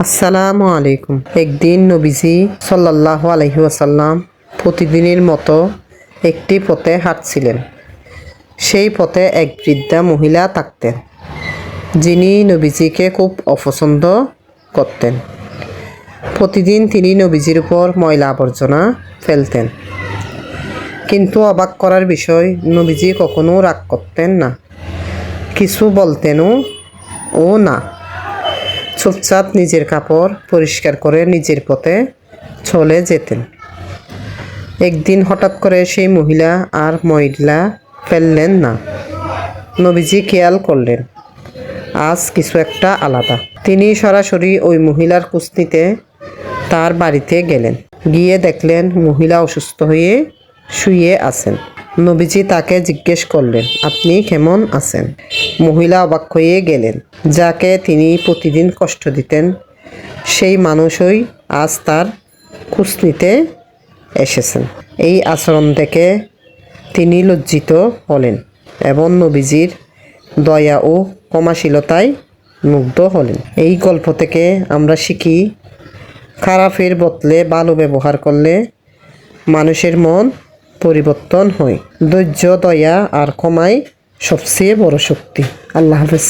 আসসালামু আলাইকুম। একদিন নবীজি সাল্লাল্লাহু আলাইহি ওয়াসাল্লাম প্রতিদিনের মতো একটি পথে হাঁটছিলেন। সেই পথে এক বৃদ্ধা মহিলা থাকতেন, যিনি নবীজিকে খুব অপছন্দ করতেন। প্রতিদিন তিনি নবীজির উপর ময়লা আবর্জনা ফেলতেন, কিন্তু অবাক করার বিষয়, নবীজি কখনো রাগ করতেন না, কিছু বলতেনও না। চুপচাপ নিজের কাপড় পরিষ্কার করে নিজের পথে চলে যেতেন। একদিন হঠাৎ করে সেই মহিলা আর ময়লা ফেললেন না। নবীজি খেয়াল করলেন, আজ কিছু একটা আলাদা। তিনি সরাসরি ওই মহিলার খোঁজ নিতে তার বাড়িতে গেলেন। গিয়ে দেখলেন মহিলা অসুস্থ হয়ে শুয়ে আছেন। নবীজি তাকে জিজ্ঞেস করলেন, আপনি কেমন আছেন? মহিলা অবাক হয়ে গেলেন। যাকে তিনি প্রতিদিন কষ্ট দিতেন, সেই মানুষই আজ তার খোঁজ নিতে এসেছেন। এই আচরণ দেখে তিনি লজ্জিত হলেন এবং নবীজির দয়া ও ক্ষমাশীলতায় মুগ্ধ হলেন। এই গল্প থেকে আমরা শিখি, খারাপের বদলে ভালো ব্যবহার করলে মানুষের মন পরিবর্তন হয়। ধৈর্য, দয়া আর ক্ষমাই সবচেয়ে বড় শক্তি। আল্লাহ হাফেজ।